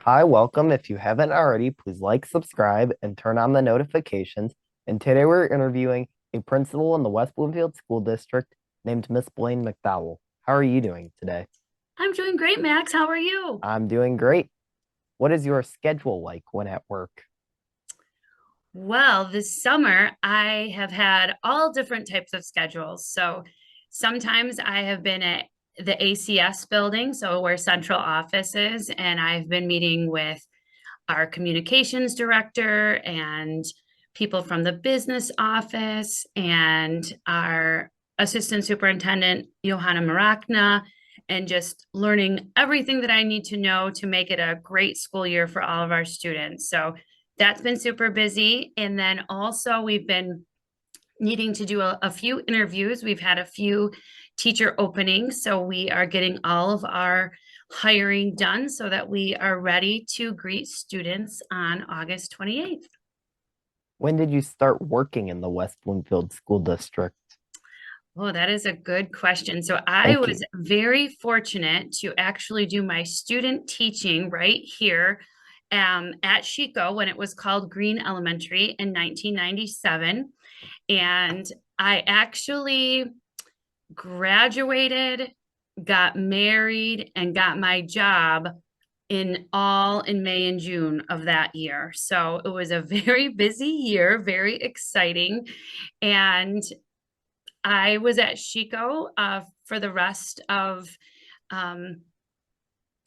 Hi, welcome. If you haven't already, please like, subscribe, and turn on the notifications. And today we're interviewing a principal in the West Bloomfield School District named Miss Blaine McDowell. How are you doing today? I'm doing great, Max. How are you? I'm doing great. What is your schedule like when at work? Well, this summer I have had all different types of schedules. So sometimes I have been at the ACS building, so where central office is, and I've been meeting with our communications director and people from the business office and our assistant superintendent, Johanna Marakna, and just learning everything that I need to know to make it a great school year for all of our students. So that's been super busy. And then also, we've been needing to do a few interviews. We've had a few teacher openings. So we are getting all of our hiring done so that we are ready to greet students on August 28th. When did you start working in the West Bloomfield School District? Oh, that is a good question. So I Thank was you. very fortunate to actually do my student teaching right here at Sheiko when it was called Green Elementary in 1997. And I actually graduated, got married, and got my job in May and June of that year. So it was a very busy year, very exciting. And I was at Chico for the rest of um,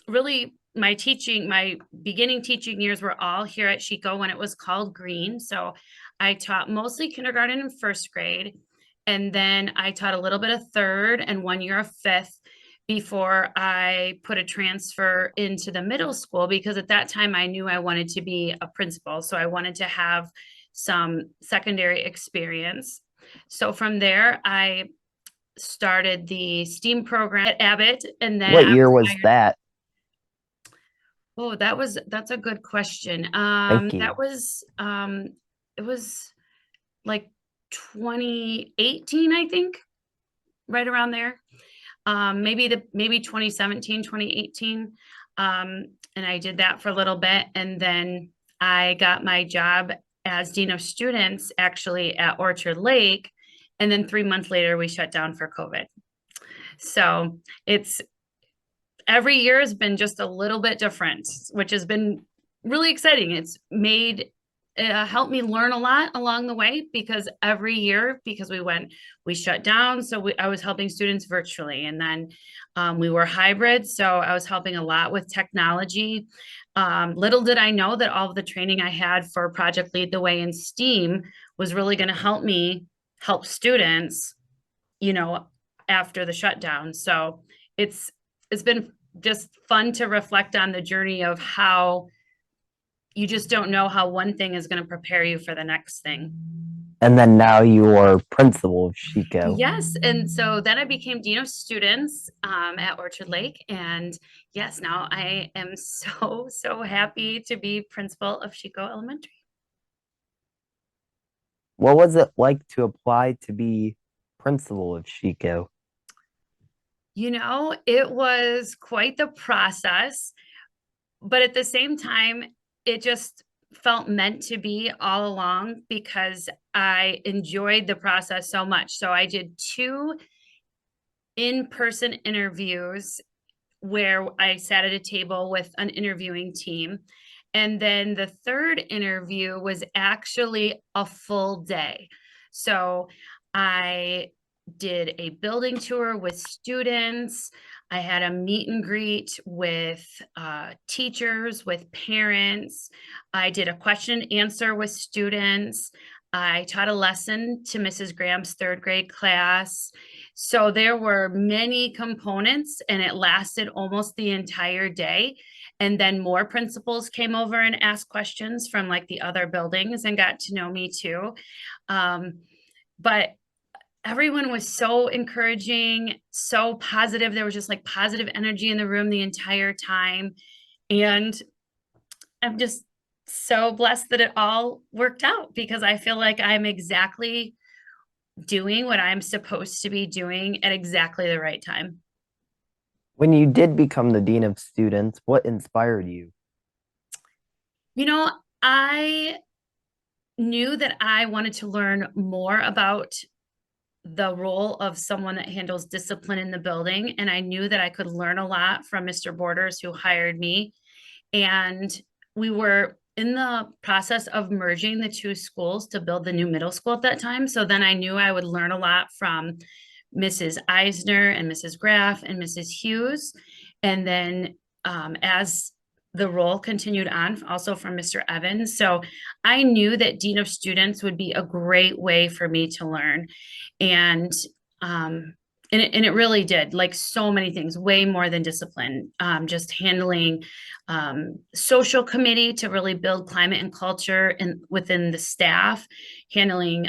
really my beginning teaching years were all here at Chico when it was called Green. So I taught mostly kindergarten and first grade. And then I taught a little bit of third and 1 year of fifth before I put a transfer into the middle school because at that time I knew I wanted to be a principal. So I wanted to have some secondary experience. So from there, I started the STEAM program at Abbott, and then What I year was was hired. that? Oh, that's a good question. Thank That you. was it was like 2018, I think, right around there. Maybe 2017, 2018. And I did that for a little bit, and then I got my job as dean of students actually at Orchard Lake, and then 3 months later we shut down for COVID. So it's every year has been just a little bit different, which has been really exciting. It's made helped me learn a lot along the way because every year, because we shut down. So I was helping students virtually. And then we were hybrid. So I was helping a lot with technology. Little did I know that all of the training I had for Project Lead the Way in STEAM was really going to help me help students, you know, after the shutdown. So it's it's been just fun to reflect on the journey of how you just don't know how one thing is going to prepare you for the next thing. And then now you are principal of Chico. Yes. And so then I became Dean of Students at Orchard Lake. And yes, now I am so happy to be principal of Chico Elementary. What was it like to apply to be principal of Chico? It was quite the process, but at the same time, it just felt meant to be all along because I enjoyed the process so much. So I did two in-person interviews where I sat at a table with an interviewing team. And then the third interview was actually a full day. So I did a building tour with students. I had a meet and greet with teachers, with parents. I did a question and answer with students. I taught a lesson to Mrs. Graham's third grade class. So there were many components and it lasted almost the entire day. And then more principals came over and asked questions from like the other buildings and got to know me too. But everyone was so encouraging, so positive. There was just like positive energy in the room the entire time. And I'm just so blessed that it all worked out because I feel like I'm exactly doing what I'm supposed to be doing at exactly the right time. When you did become the dean of students, what inspired you? You know, I knew that I wanted to learn more about the role of someone that handles discipline in the building. And I knew that I could learn a lot from Mr. Borders, who hired me. And we were in the process of merging the two schools to build the new middle school at that time. So then I knew I would learn a lot from Mrs. Eisner and Mrs. Graff and Mrs. Hughes. And then as the role continued on, also from Mr. Evans. So I knew that Dean of Students would be a great way for me to learn. And um, and it really did, like so many things, way more than discipline. Just handling social committee to really build climate and culture and within the staff, handling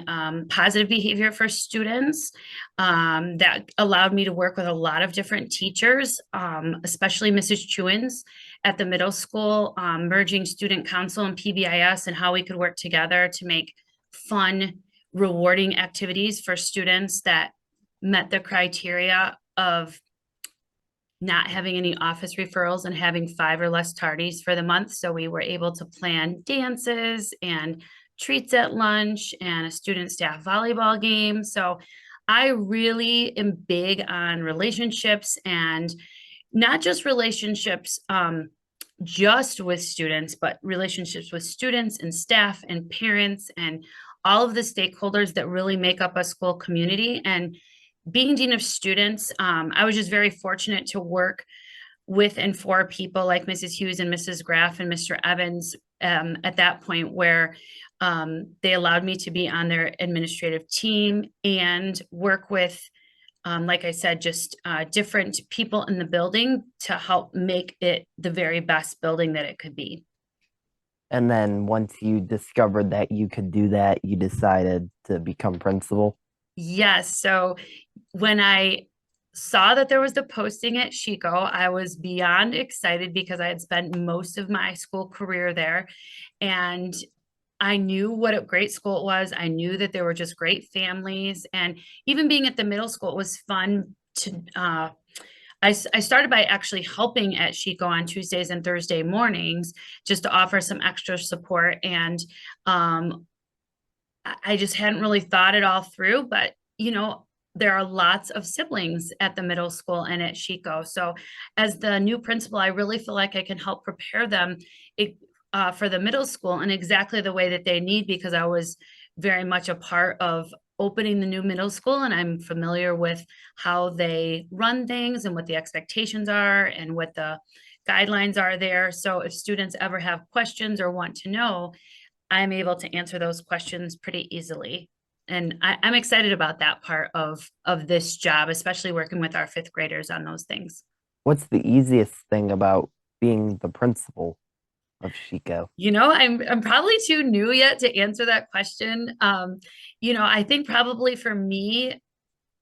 positive behavior for students. That allowed me to work with a lot of different teachers, especially Mrs. Chewins at the middle school, merging student council and PBIS and how we could work together to make fun, rewarding activities for students that met the criteria of not having any office referrals and having 5 or less tardies for the month. So we were able to plan dances and treats at lunch and a student staff volleyball game. So I really am big on relationships, and not just relationships just with students, but relationships with students and staff and parents and all of the stakeholders that really make up a school community. And being dean of students, I was just very fortunate to work with and for people like Mrs. Hughes and Mrs. Graff and Mr. Evans at that point, where they allowed me to be on their administrative team and work with, like I said, just different people in the building to help make it the very best building that it could be. And then once you discovered that you could do that, you decided to become principal. Yes. So when I saw that there was the posting at Sheiko, I was beyond excited because I had spent most of my school career there. And I knew what a great school it was. I knew that there were just great families. And even being at the middle school, it was fun to. I started by actually helping at Sheiko on Tuesdays and Thursday mornings just to offer some extra support. And um, I just hadn't really thought it all through, but there are lots of siblings at the middle school and at Chico. So as the new principal, I really feel like I can help prepare them for the middle school in exactly the way that they need, because I was very much a part of opening the new middle school, and I'm familiar with how they run things and what the expectations are and what the guidelines are there. So if students ever have questions or want to know, I'm able to answer those questions pretty easily. And I'm excited about that part of this job, especially working with our fifth graders on those things. What's the easiest thing about being the principal of Chico? I'm probably too new yet to answer that question. I think probably for me,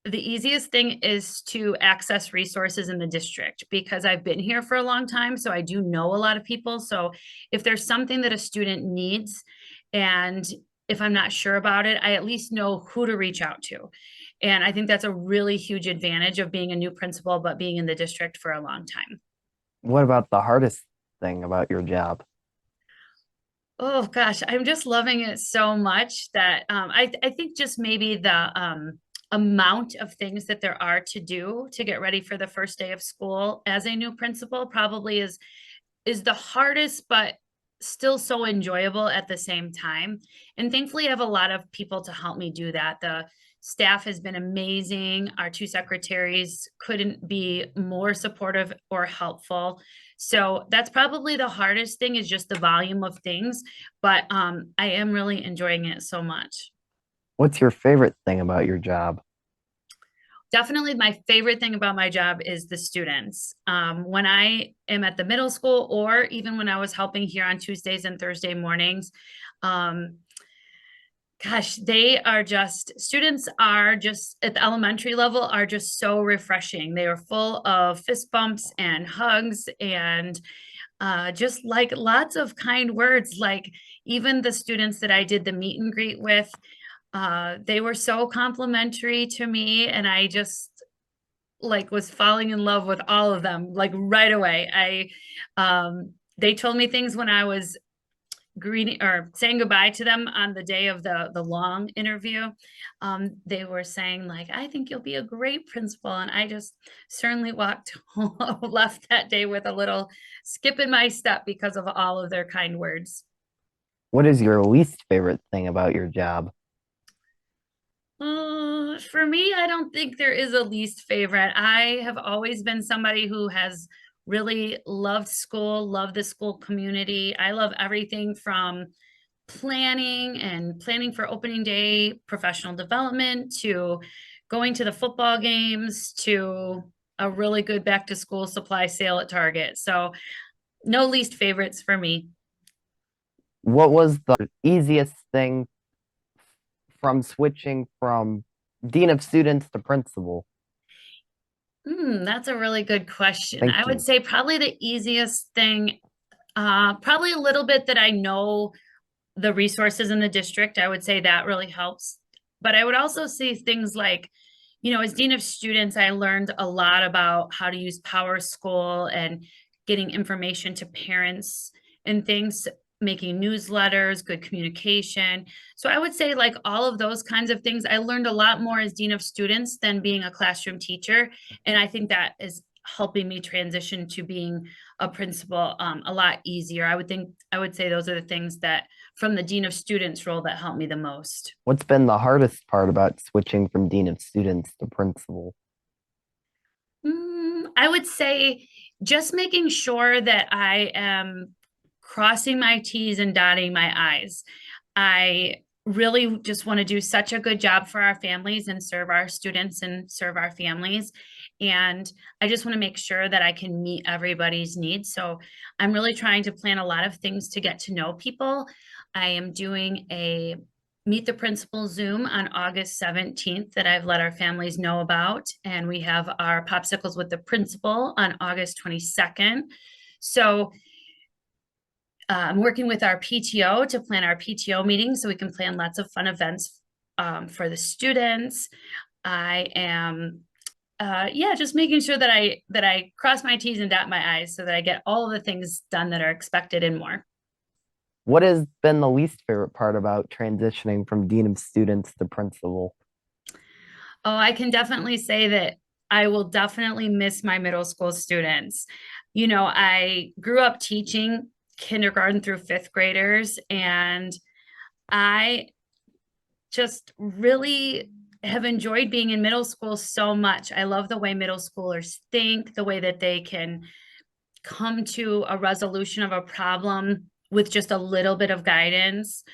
the easiest thing is to access resources in the district, because I've been here for a long time. So I do know a lot of people. So if there's something that a student needs, and if I'm not sure about it, I at least know who to reach out to. And I think that's a really huge advantage of being a new principal, but being in the district for a long time. What about the hardest thing about your job? Oh gosh, I'm just loving it so much that I think just maybe the amount of things that there are to do to get ready for the first day of school as a new principal probably is the hardest, but still so enjoyable at the same time. And thankfully, I have a lot of people to help me do that. The staff has been amazing. Our two secretaries couldn't be more supportive or helpful. So that's probably the hardest thing, is just the volume of things. But I am really enjoying it so much. What's your favorite thing about your job? Definitely my favorite thing about my job is the students. When I am at the middle school, or even when I was helping here on Tuesdays and Thursday mornings, um, gosh, students are just at the elementary level are just so refreshing. They are full of fist bumps and hugs, and just like lots of kind words. Like even the students that I did the meet and greet with, they were so complimentary to me, and I just like was falling in love with all of them like right away. They told me things when I was greeting or saying goodbye to them on the day of the long interview, they were saying like, "I think you'll be a great principal," and I just certainly walked left that day with a little skip in my step because of all of their kind words. What is your least favorite thing about your job? For me, I don't think there is a least favorite. I have always been somebody who has really loved school, loved the school community. I love everything from planning for opening day, professional development, to going to the football games, to a really good back to school supply sale at Target. So, no least favorites for me. What was the easiest thing from switching from dean of students to principal? That's a really good question. I Thank would you. say probably the easiest thing, probably a little bit that I know the resources in the district. I would say that really helps. But I would also say things like, as Dean of Students, I learned a lot about how to use Power School and getting information to parents and things, making newsletters, good communication. So I would say, like, all of those kinds of things, I learned a lot more as Dean of Students than being a classroom teacher. And I think that is helping me transition to being a principal a lot easier. I would say those are the things that from the Dean of Students role that helped me the most. What's been the hardest part about switching from dean of students to principal? I would say just making sure that I am crossing my T's and dotting my I's. I really just want to do such a good job for our families and serve our students and serve our families. And I just want to make sure that I can meet everybody's needs. So I'm really trying to plan a lot of things to get to know people. I am doing a Meet the Principal Zoom on August 17th that I've let our families know about. And we have our Popsicles with the Principal on August 22nd. So I'm working with our PTO to plan our PTO meetings so we can plan lots of fun events for the students. I am yeah, just making sure that I cross my T's and dot my I's so that I get all of the things done that are expected and more. What has been the least favorite part about transitioning from dean of students to principal? Oh, I can definitely say that I will definitely miss my middle school students. I grew up teaching kindergarten through fifth graders, and I just really have enjoyed being in middle school so much. I love the way middle schoolers think, the way that they can come to a resolution of a problem with just a little bit of guidance.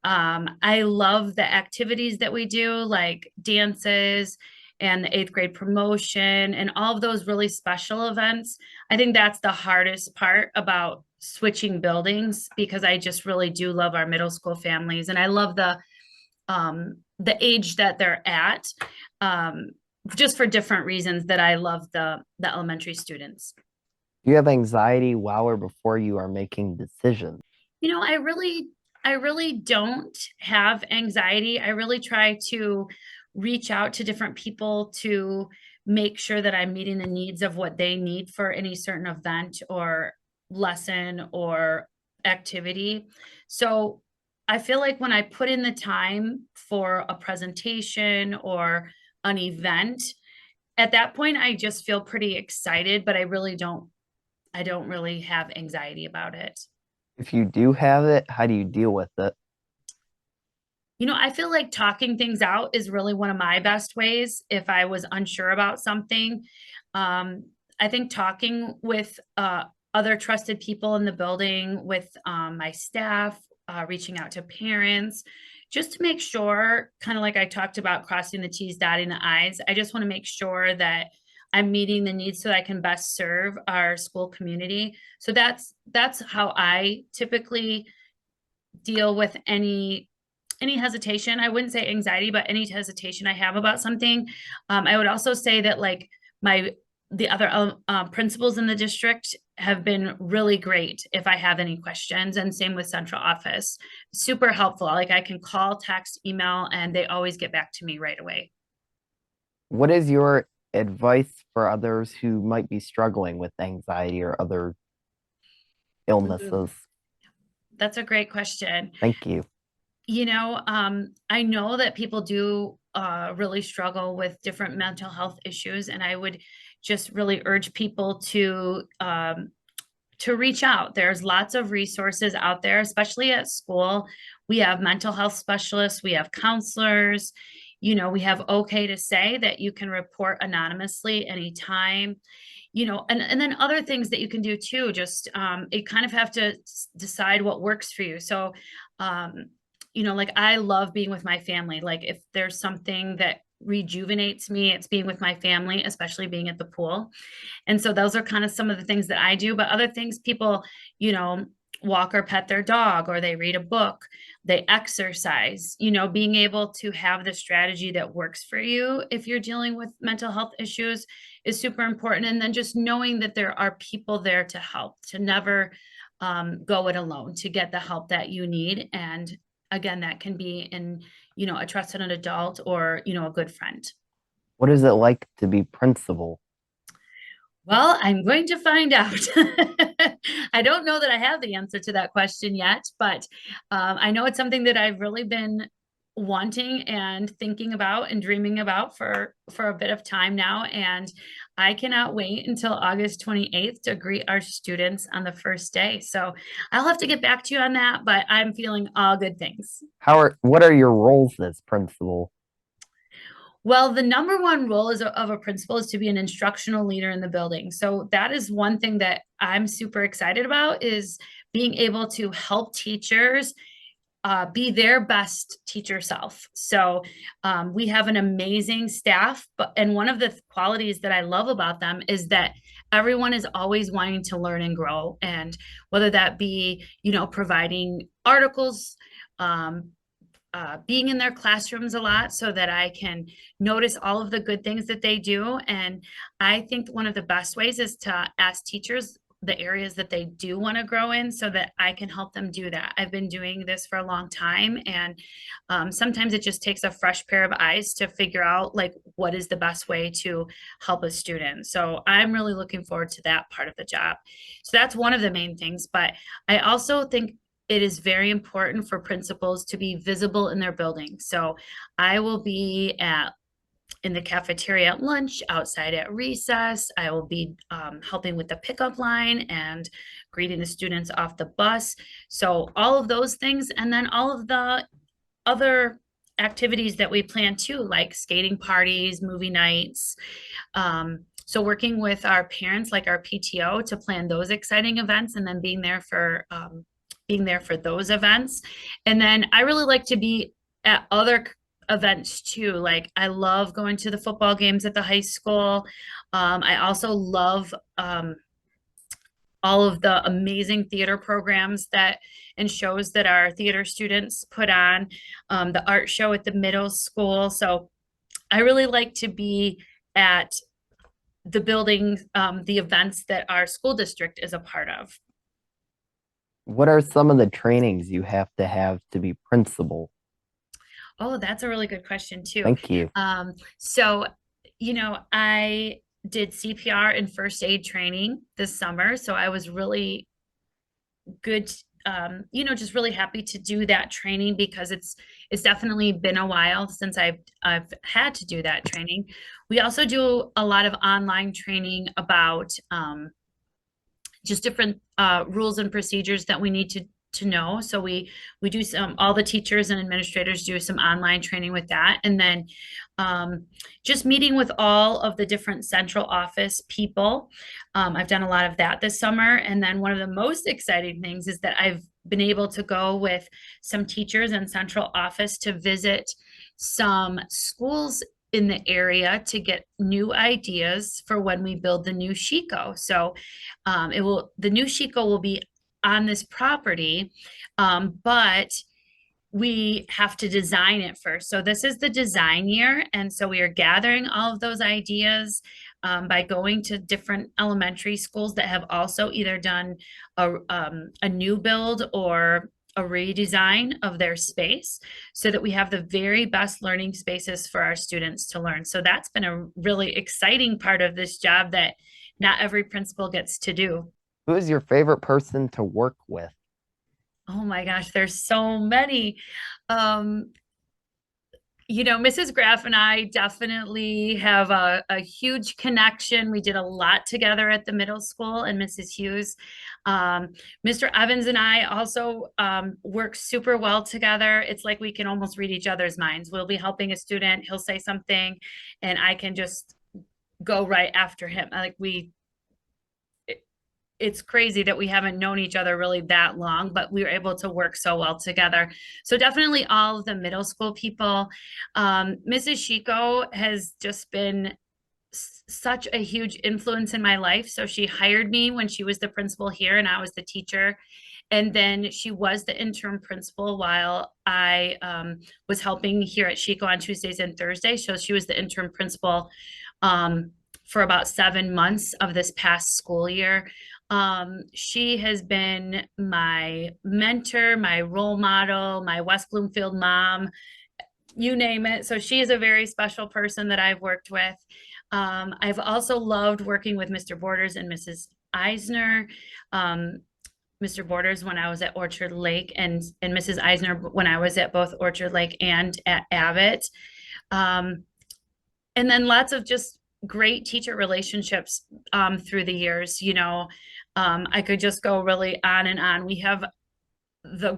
I love the activities that we do, like dances and the eighth grade promotion and all of those really special events. I think that's the hardest part about switching buildings because I just really do love our middle school families and I love the age that they're at, um, just for different reasons that I love the elementary students. Do you have anxiety while or before you are making decisions? I really don't have anxiety. I really try to reach out to different people to make sure that I'm meeting the needs of what they need for any certain event or lesson or activity. So I feel like when I put in the time for a presentation or an event, at that point I just feel pretty excited, but I don't really have anxiety about it. If you do have it, how do you deal with it? I feel like talking things out is really one of my best ways if I was unsure about something. Um, I think talking with other trusted people in the building, with my staff, reaching out to parents, just to make sure, kind of like I talked about crossing the T's, dotting the I's, I just want to make sure that I'm meeting the needs so that I can best serve our school community. So that's how I typically deal with any hesitation. I wouldn't say anxiety, but any hesitation I have about something. I would also say that like the other principals in the district have been really great if I have any questions, and same with central office. Super helpful. Like I can call, text, email, and they always get back to me right away. What is your advice for others who might be struggling with anxiety or other Mhm. illnesses? That's a great question. Thank you. I know that people do really struggle with different mental health issues, and I would just really urge people to reach out. There's lots of resources out there, especially at school. We have mental health specialists, we have counselors, we have okay to say that you can report anonymously anytime, and then other things that you can do too. Just you kind of have to decide what works for you. So, like I love being with my family. Like if there's something that rejuvenates me, it's being with my family, especially being at the pool. And so those are kind of some of the things that I do. But other things, people, you know, walk or pet their dog, or they read a book, they exercise, being able to have the strategy that works for you if you're dealing with mental health issues is super important. And then just knowing that there are people there to help, to never go it alone, to get the help that you need. And again, that can be in, a trusted adult or, a good friend. What is it like to be principal? Well, I'm going to find out. I don't know that I have the answer to that question yet, but I know it's something that I've really been wanting and thinking about and dreaming about for a bit of time now. And I cannot wait until August 28th to greet our students on the first day. So I'll have to get back to you on that, but I'm feeling all good things. What are your roles as principal? Well, the number one role of a principal is to be an instructional leader in the building. So that is one thing that I'm super excited about, is being able to help teachers be their best teacher self. So we have an amazing staff, and one of the qualities that I love about them is that everyone is always wanting to learn and grow. And whether that be, providing articles, being in their classrooms a lot so that I can notice all of the good things that they do. And I think one of the best ways is to ask teachers the areas that they do want to grow in so that I can help them do that. I've been doing this for a long time, and sometimes it just takes a fresh pair of eyes to figure out like what is the best way to help a student. So I'm really looking forward to that part of the job. So that's one of the main things. But I also think it is very important for principals to be visible in their building. So I will be in the cafeteria at lunch, outside at recess. I will be helping with the pickup line and greeting the students off the bus. So all of those things, and then all of the other activities that we plan too, like skating parties, movie nights. So working with our parents, like our PTO, to plan those exciting events, and then being there for those events. And then I really like to be at other events too. Like I love going to the football games at the high school. I also love all of the amazing theater programs that and shows that our theater students put on, the art show at the middle school. So I really like to be at the building, the events that our school district is a part of. What are some of the trainings you have to be principal? Oh, that's a really good question too. Thank you. So, I did CPR and first aid training this summer. So I was really good, just really happy to do that training, because it's definitely been a while since I've had to do that training. We also do a lot of online training about just different rules and procedures that we need to know. So we do all the teachers and administrators do some online training with that. And then just meeting with all of the different central office people. I've done a lot of that this summer. And then one of the most exciting things is that I've been able to go with some teachers in central office to visit some schools in the area to get new ideas for when we build the new Sheiko. So the new Sheiko will be on this property, but we have to design it first. So this is the design year. And so we are gathering all of those ideas by going to different elementary schools that have also either done a new build or a redesign of their space, so that we have the very best learning spaces for our students to learn. So that's been a really exciting part of this job that not every principal gets to do. Who is your favorite person to work with? Oh my gosh, there's so many. Um, Mrs. Graff and I definitely have a huge connection. We did a lot together at the middle school, and Mrs. Hughes. Um, Mr. Evans and I also work super well together. It's like we can almost read each other's minds. We'll be helping a student, he'll say something, and I can just go right after him. Like it's crazy that we haven't known each other really that long, but we were able to work so well together. So definitely all of the middle school people. Mrs. Sheiko has just been such a huge influence in my life. So she hired me when she was the principal here and I was the teacher. And then she was the interim principal while I was helping here at Sheiko on Tuesdays and Thursdays. So she was the interim principal for about 7 months of this past school year. She has been my mentor, my role model, my West Bloomfield mom, you name it. So she is a very special person that I've worked with. I've also loved working with Mr. Borders and Mrs. Eisner. Mr. Borders when I was at Orchard Lake and Mrs. Eisner when I was at both Orchard Lake and at Abbott. Um, and then lots of just great teacher relationships through the years. I could just go really on and on. We have the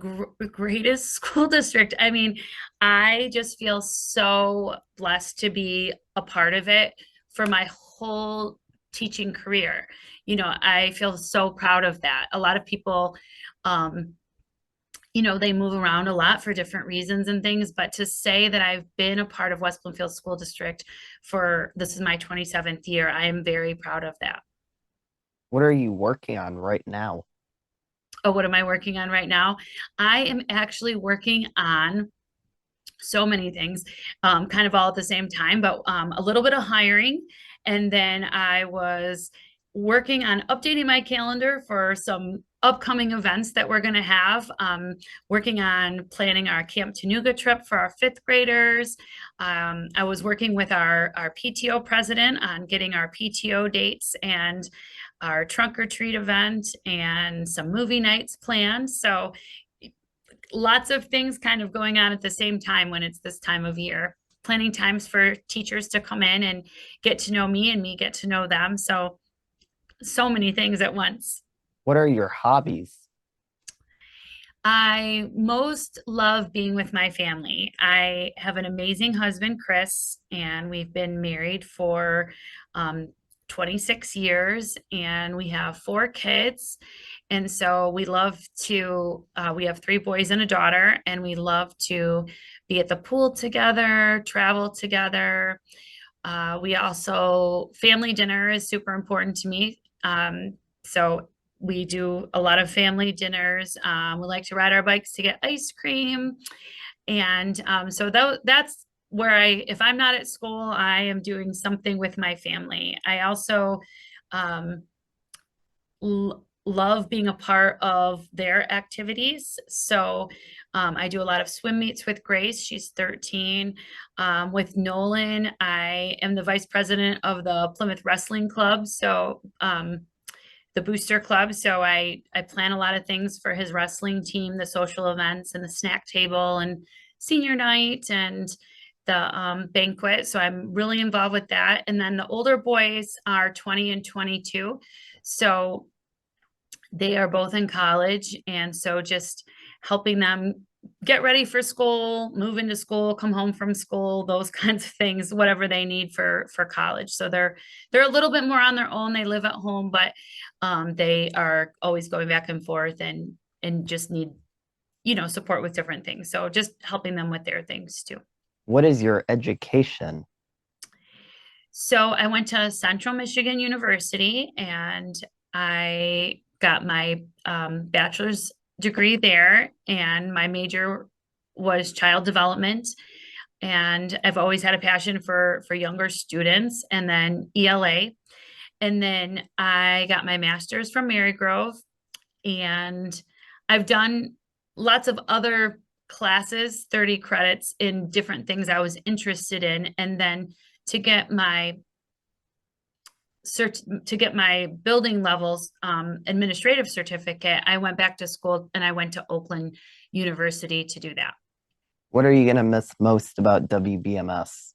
greatest school district. I mean, I just feel so blessed to be a part of it for my whole teaching career. I feel so proud of that. A lot of people, um, they move around a lot for different reasons and things, but to say that I've been a part of West Bloomfield School District for this is my 27th year, I am very proud of that. What are you working on right now? Oh, what am I working on right now? I am actually working on so many things, kind of all at the same time, but a little bit of hiring. And then I was working on updating my calendar for some upcoming events that we're going to have. Working on planning our Camp Tanuga trip for our fifth graders. I was working with our PTO president on getting our PTO dates and our trunk or treat event and some movie nights planned. So lots of things kind of going on at the same time when it's this time of year. Planning times for teachers to come in and get to know me and me get to know them. So many things at once. What are your hobbies? I most love being with my family. I have an amazing husband, Chris, and we've been married for 26 years, and we have 4 kids. And so we have 3 boys and a daughter, and we love to be at the pool together, travel together. We also, family dinner is super important to me. So we do a lot of family dinners. We like to ride our bikes to get ice cream. And that's where if I'm not at school, I am doing something with my family. I also um, love being a part of their activities. So I do a lot of swim meets with Grace. She's 13. With Nolan, I am the vice president of the Plymouth Wrestling Club. So the booster club. So I plan a lot of things for his wrestling team, the social events and the snack table and senior night and the banquet. So I'm really involved with that. And then the older boys are 20 and 22. So they are both in college. And so just helping them get ready for school, move into school, come home from school, those kinds of things, whatever they need for college. So they're a little bit more on their own. They live at home, but they are always going back and forth and just need, support with different things. So just helping them with their things too. What is your education? So I went to Central Michigan University and I got my bachelor's degree there, and my major was child development. And I've always had a passion for younger students, and then ELA. And then I got my master's from Marygrove, and I've done lots of other classes, 30 credits in different things I was interested in. And then to get my to get my building levels administrative certificate, I went back to school and I went to Oakland University to do that. What are you going to miss most about WBMS?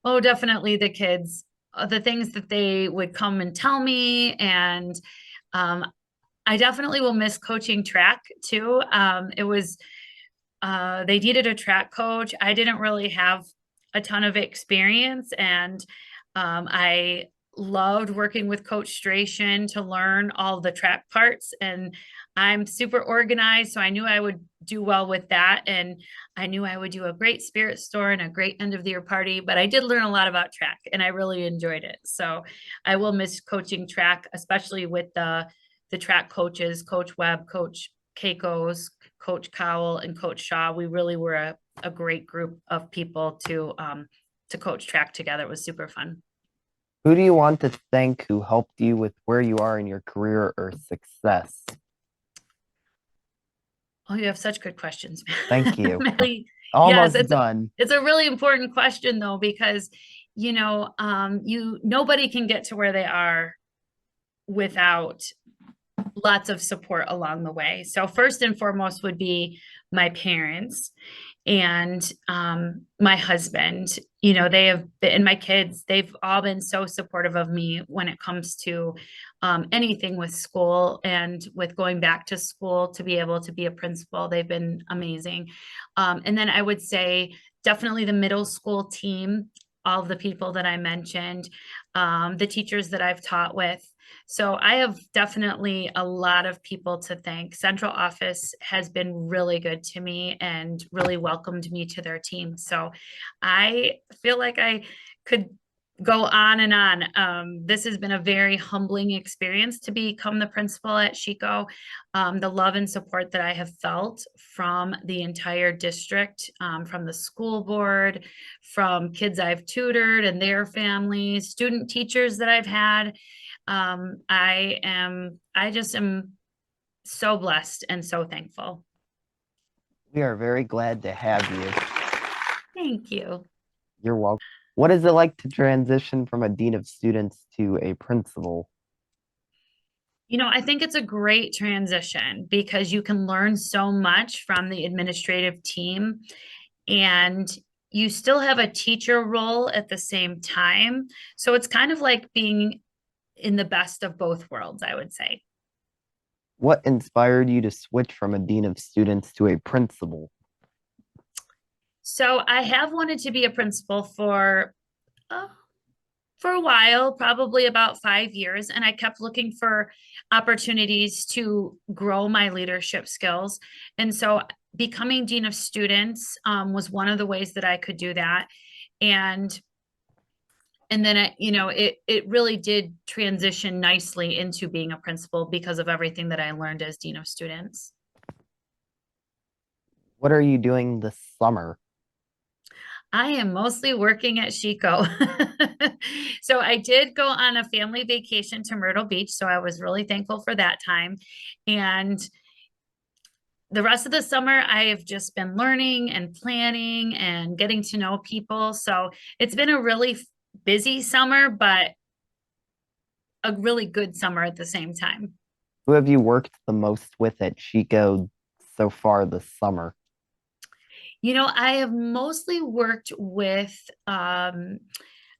Oh, definitely the kids, the things that they would come and tell me. And um, I definitely will miss coaching track too. It was, they needed a track coach. I didn't really have a ton of experience, and I loved working with Coach Stration to learn all the track parts. And I'm super organized, so I knew I would do well with that. And I knew I would do a great spirit store and a great end of the year party. But I did learn a lot about track, and I really enjoyed it. So I will miss coaching track, especially with the track coaches, Coach Webb, Coach Keiko's, Coach Cowell, and Coach Shaw. We really were a great group of people to coach track together. It was super fun. Who do you want to thank who helped you with where you are in your career or success? Oh, you have such good questions. Thank you. Really, yes, Almost done. it's a really important question though, because nobody can get to where they are without lots of support along the way. So first and foremost would be my parents and my husband. They have been, and my kids, they've all been so supportive of me when it comes to anything with school and with going back to school to be able to be a principal. They've been amazing. And then I would say definitely the middle school team, all of the people that I mentioned, the teachers that I've taught with. So I have definitely a lot of people to thank. Central office has been really good to me and really welcomed me to their team. So I feel like I could go on and on. This has been a very humbling experience to become the principal at Sheiko. The love and support that I have felt from the entire district, from the school board, from kids I've tutored and their families, student teachers that I've had. I just am so blessed and so thankful. We are very glad to have you. Thank you. You're welcome. What is it like to transition from a dean of students to a principal? I think it's a great transition because you can learn so much from the administrative team, and you still have a teacher role at the same time. So it's kind of like being in the best of both worlds, I would say. What inspired you to switch from a dean of students to a principal? So I have wanted to be a principal uh, for a while, probably about 5 years, and I kept looking for opportunities to grow my leadership skills. And so becoming dean of students was one of the ways that I could do that. And then it really did transition nicely into being a principal because of everything that I learned as dean of students. What are you doing this summer? I am mostly working at Sheiko. So I did go on a family vacation to Myrtle Beach, so I was really thankful for that time. And the rest of the summer, I have just been learning and planning and getting to know people. So it's been a really busy summer, but a really good summer at the same time. Who have you worked the most with at Chico so far this summer? I have mostly worked with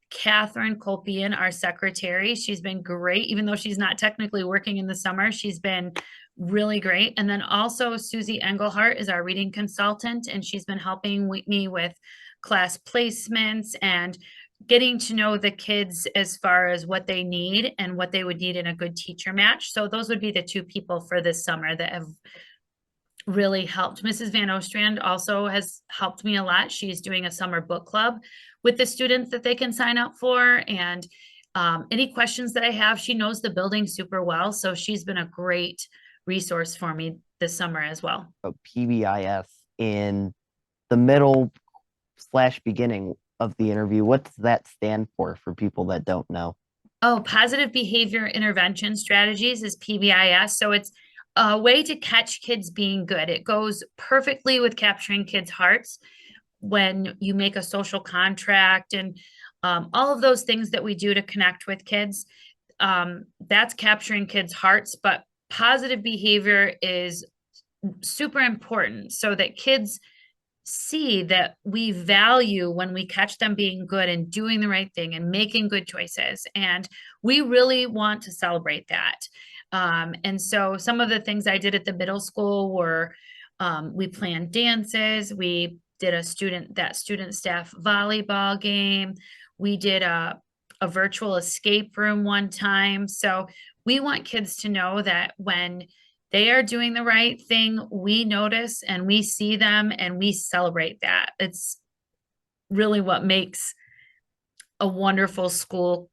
Catherine Kolpian, our secretary. She's been great, even though she's not technically working in the summer. She's been really great. And then also Susie Engelhart is our reading consultant, and she's been helping me with class placements and getting to know the kids as far as what they need and what they would need in a good teacher match. So those would be the two people for this summer that have really helped. Mrs. Van Ostrand also has helped me a lot. She's doing a summer book club with the students that they can sign up for. And any questions that I have, she knows the building super well. So she's been a great resource for me this summer as well. PBIS in the middle slash beginning of the interview. What does that stand for people that don't know? Oh, positive behavior intervention strategies is PBIS. So it's a way to catch kids being good. It goes perfectly with capturing kids' hearts when you make a social contract and all of those things that we do to connect with kids. That's capturing kids' hearts, but positive behavior is super important so that kids see that we value when we catch them being good and doing the right thing and making good choices. And we really want to celebrate that. And so some of the things I did at the middle school were we planned dances, we did student staff volleyball game, we did a virtual escape room one time. So we want kids to know that when they are doing the right thing, we notice and we see them and we celebrate that. It's really what makes a wonderful school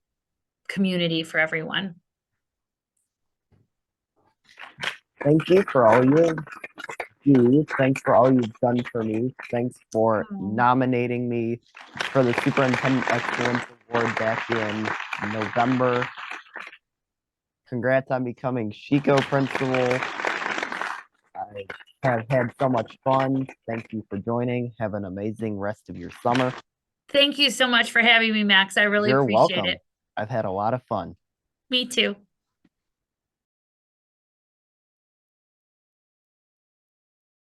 community for everyone. Thank you for all you do. Thanks for all you've done for me. Thanks for Oh, nominating me for the Superintendent Excellence Award back in November. Congrats on becoming Sheiko Principal. I have had so much fun. Thank you for joining. Have an amazing rest of your summer. thank you so much for having me, Max. I really You're appreciate it. welcome. I've had a lot of fun. Me too.